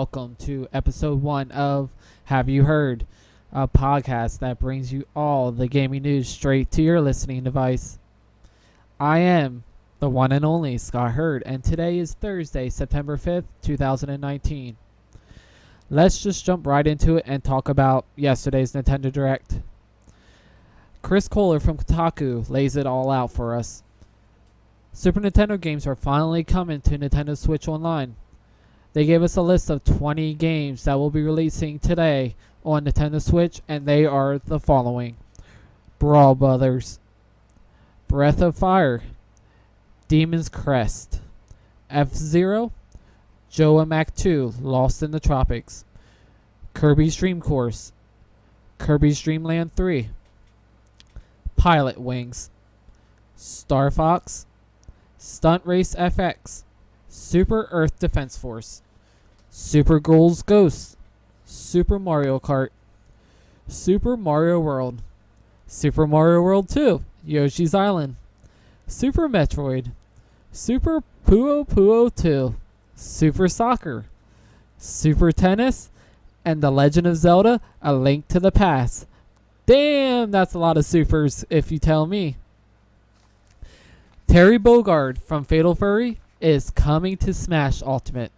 welcome to episode 1 of Have You Heard, a podcast that brings you all the gaming news straight to your listening device. I am the one and only Scott Hurd, and today is Thursday, September 5th, 2019. Let's just jump right into it and talk about yesterday's Nintendo Direct. Chris Kohler from Kotaku lays it all out for us. Super Nintendo games are finally coming to Nintendo Switch Online. They gave us a list of 20 games that will be releasing today on Nintendo Switch, and they are the following: Brawl Brothers, Breath of Fire, Demon's Crest, F-Zero, Joa Mac 2, Lost in the Tropics, Kirby's Dream Course, Kirby's Dream Land 3, Pilot Wings, Star Fox, Stunt Race FX, Super Earth Defense Force, Super Ghouls Ghosts, Super Mario Kart, Super Mario World, Super Mario World 2, Yoshi's Island, Super Metroid, Super Puyo Puyo 2, Super Soccer, Super Tennis, and The Legend of Zelda: A Link to the Past. Damn, that's a lot of supers if you tell me. Terry Bogard from Fatal Fury is coming to Smash Ultimate.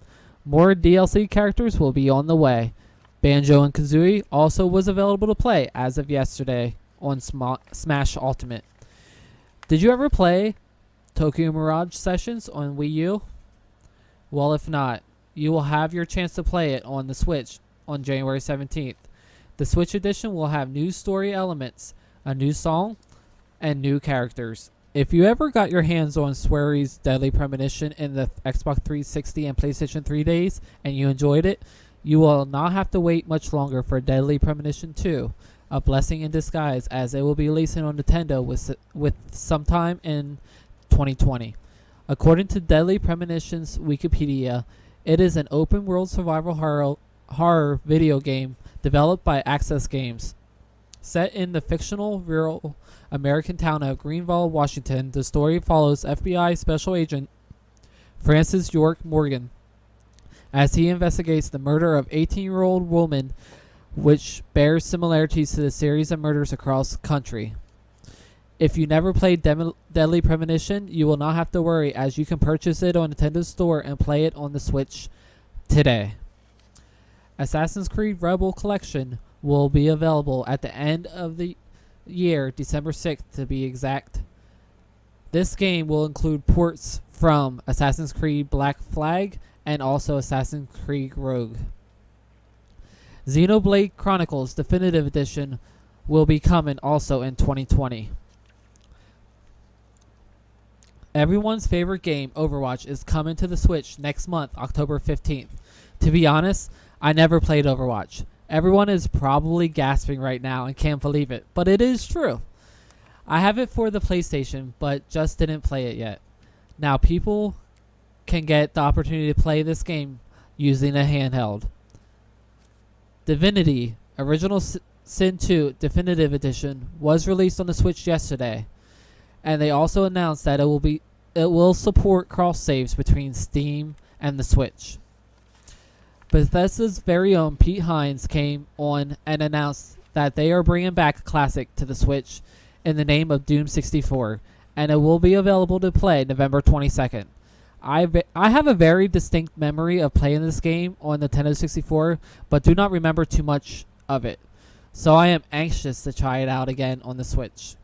More DLC characters will be on the way. Banjo and Kazooie also was available to play as of yesterday on Smash Ultimate. Did you ever play Tokyo Mirage Sessions on Wii U? Well, if not, you will have your chance to play it on the Switch on January 17th. The Switch edition will have new story elements, a new song, and new characters. If you ever got your hands on Swery's Deadly Premonition in the Xbox 360 and PlayStation 3 days and you enjoyed it, you will not have to wait much longer for Deadly Premonition 2, a blessing in disguise, as it will be releasing on Nintendo with sometime in 2020. According to Deadly Premonition's Wikipedia, it is an open-world survival horror video game developed by Access Games. Set in the fictional rural American town of Greenville, Washington, the story follows FBI Special Agent Francis York Morgan as he investigates the murder of 18-year-old woman, which bears similarities to the series of murders across the country. If you never played Deadly Premonition, you will not have to worry, as you can purchase it on Nintendo Store and play it on the Switch today. Assassin's Creed Rebel Collection will be available at the end of the year, December 6th to be exact. This game will include ports from Assassin's Creed Black Flag and also Assassin's Creed Rogue. Xenoblade Chronicles Definitive Edition will be coming also in 2020. Everyone's favorite game, Overwatch, is coming to the Switch next month, October 15th. To be honest, I never played Overwatch. Everyone is probably gasping right now and can't believe it, but it is true. I have it for the PlayStation, but just didn't play it yet. Now people can get the opportunity to play this game using a handheld. Divinity Original Sin 2 Definitive Edition was released on the Switch yesterday, and they also announced that it will support cross saves between Steam and the Switch. Bethesda's very own Pete Hines came on and announced that they are bringing back a classic to the Switch in the name of Doom 64, and it will be available to play November 22nd. I have a very distinct memory of playing this game on Nintendo 64, but do not remember too much of it, so I am anxious to try it out again on the Switch.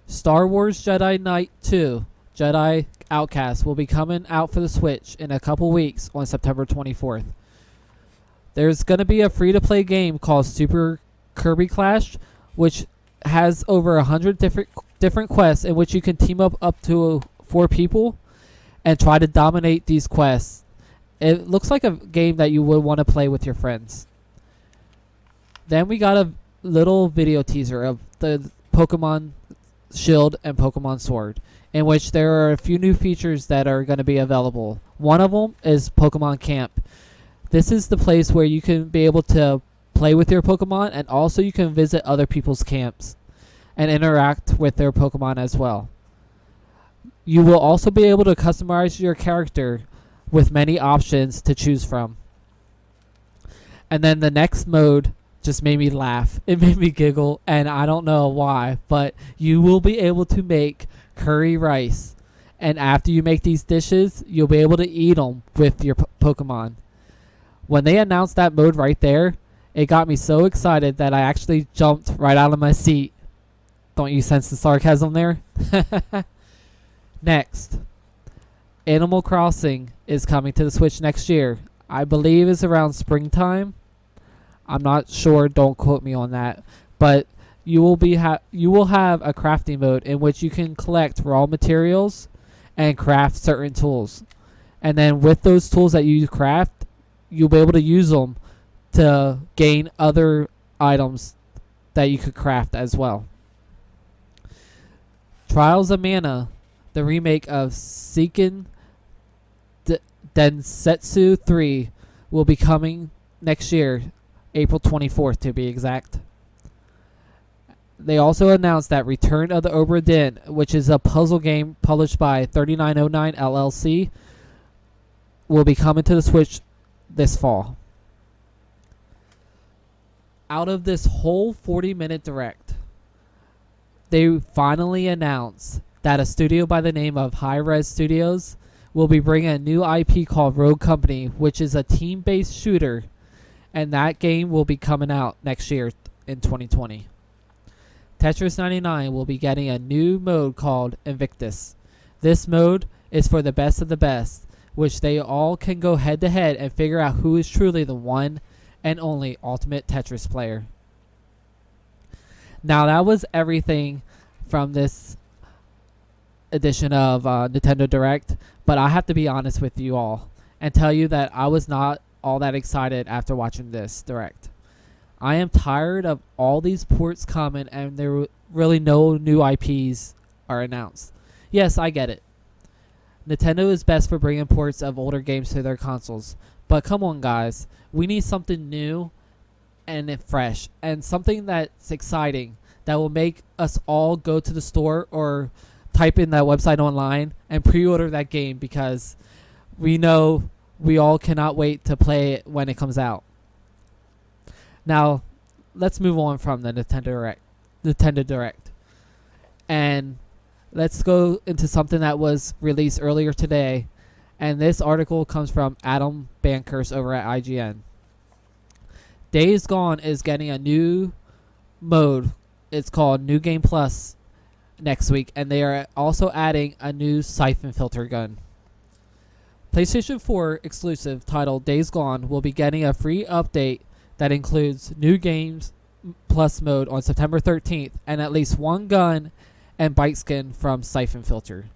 Star Wars Jedi Knight 2 Jedi Outcast will be coming out for the Switch in a couple weeks on September 24th. There's going to be a free-to-play game called Super Kirby Clash, which has over 100 different quests in which you can team up to 4 people and try to dominate these quests. It looks like a game that you would want to play with your friends. Then we got a little video teaser of the Pokemon Shield and Pokemon Sword, in which there are a few new features that are going to be available. One of them is Pokemon Camp. This is the place where you can be able to play with your Pokemon, and also you can visit other people's camps and interact with their Pokemon as well. You will also be able to customize your character with many options to choose from. And then the next mode just made me laugh. It made me giggle, and I don't know why, but you will be able to make curry rice. And after you make these dishes, you'll be able to eat them with your Pokemon. When they announced that mode right there, it got me so excited that I actually jumped right out of my seat. Don't you sense the sarcasm there? Next, Animal Crossing is coming to the Switch next year. I believe it's around springtime. I'm not sure, don't quote me on that. But you will have a crafting mode in which you can collect raw materials and craft certain tools. And then with those tools that you craft, you'll be able to use them to gain other items that you could craft as well. Trials of Mana, the remake of Seiken Densetsu 3, will be coming next year, April 24th to be exact. They also announced that Return of the Obra Dinn, which is a puzzle game published by 3909 LLC, will be coming to the Switch this fall. Out of this whole 40-minute direct, they finally announced that a studio by the name of High Res Studios will be bringing a new IP called Rogue Company, which is a team-based shooter, and that game will be coming out next year in 2020. Tetris 99 will be getting a new mode called Invictus. This mode is for the best of the best, which they all can go head-to-head and figure out who is truly the one and only ultimate Tetris player. Now that was everything from this edition of Nintendo Direct, but I have to be honest with you all and tell you that I was not all that excited after watching this Direct. I am tired of all these ports coming and there were really no new IPs are announced. Yes, I get it. Nintendo is best for bringing ports of older games to their consoles, but come on guys, we need something new and fresh and something that's exciting that will make us all go to the store or type in that website online and pre-order that game, because we know we all cannot wait to play it when it comes out. Now, let's move on from the Nintendo Direct. And let's go into something that was released earlier today. And this article comes from Adam Bankhurst over at IGN. Days Gone is getting a new mode. It's called New Game Plus next week. And they are also adding a new siphon filter gun. PlayStation 4 exclusive titled Days Gone will be getting a free update that includes New Games Plus mode on September 13th and at least one gun and bike skin from Siphon Filter.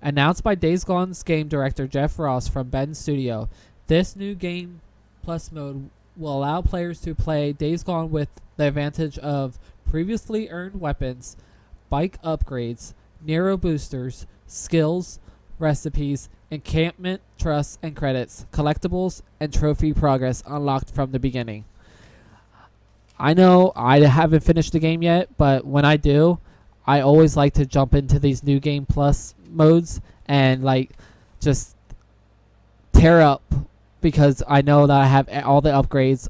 Announced by Days Gone's game director Jeff Ross from Bend Studio, this New Game Plus mode will allow players to play Days Gone with the advantage of previously earned weapons, bike upgrades, Nero boosters, skills, recipes, encampment, trusts, and credits, collectibles, and trophy progress unlocked from the beginning. I know I haven't finished the game yet, but when I do, I always like to jump into these New Game Plus modes and just tear up, because I know that I have all the upgrades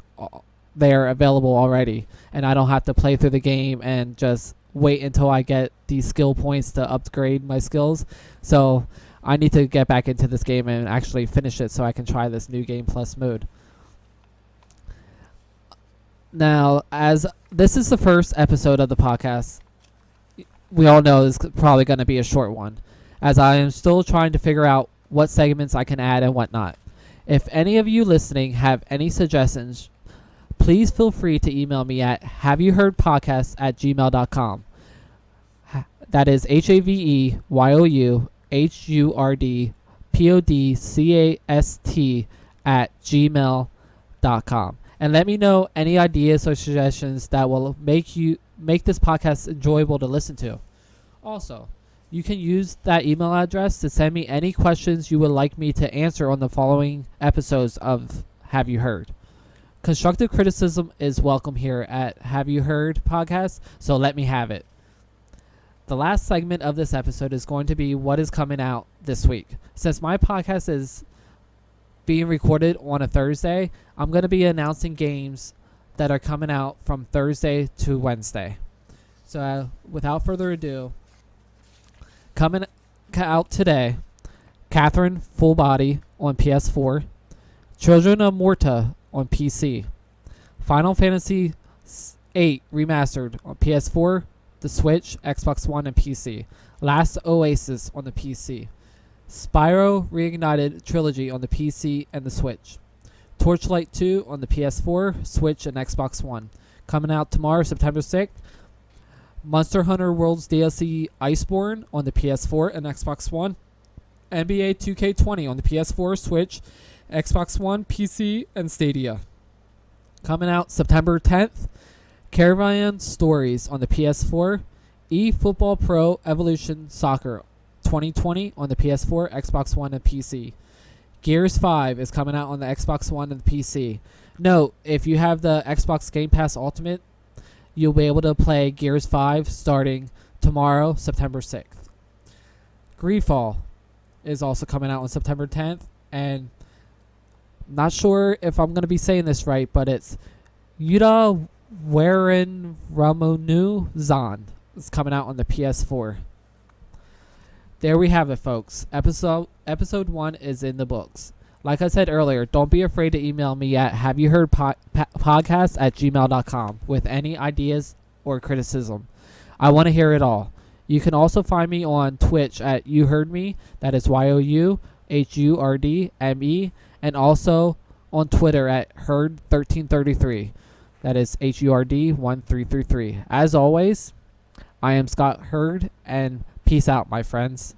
there available already, and I don't have to play through the game and just wait until I get these skill points to upgrade my skills. So I need to get back into this game and actually finish it so I can try this New Game Plus mode. Now, as this is the first episode of the podcast, we all know this is probably going to be a short one, as I am still trying to figure out what segments I can add and whatnot. If any of you listening have any suggestions, please feel free to email me at haveyouheardpodcast@gmail.com. That is HAVEYOUHURDPODCAST@gmail.com. And let me know any ideas or suggestions that will make this podcast enjoyable to listen to. Also, you can use that email address to send me any questions you would like me to answer on the following episodes of Have You Heard. Constructive criticism is welcome here at Have You Heard Podcast, so let me have it. The last segment of this episode is going to be what is coming out this week. Since my podcast is being recorded on a Thursday, I'm going to be announcing games that are coming out from Thursday to Wednesday. So without further ado, coming out today, Catherine Full Body on PS4, Children of Morta on PC, Final Fantasy VIII Remastered on PS4, the Switch, Xbox One, and PC, Last Oasis on the PC, Spyro Reignited Trilogy on the PC and the Switch, Torchlight 2 on the PS4, Switch, and Xbox One. Coming out tomorrow, September 6th, Monster Hunter World's DLC Iceborne on the PS4 and Xbox One, NBA 2K20 on the PS4, Switch, Xbox One, PC, and Stadia. Coming out September 10th, Caravan Stories on the PS4, eFootball Pro Evolution Soccer 2020 on the PS4, Xbox One, and PC. Gears 5 is coming out on the Xbox One and the PC. Note, if you have the Xbox Game Pass Ultimate, you'll be able to play Gears 5 starting tomorrow, September 6th. Greedfall is also coming out on September 10th, and not sure if I'm going to be saying this right, but it's Yuda Waren Ramonu Zan. It's coming out on the PS4. There we have it, folks. Episode 1 is in the books. Like I said earlier, don't be afraid to email me at haveyouheardpodcast@gmail.com with any ideas or criticism. I want to hear it all. You can also find me on Twitch at You Heard Me. That is YOUHURDME. And also on Twitter at Hurd1333. That is HURD1333. As always, I am Scott Hurd, and peace out, my friends.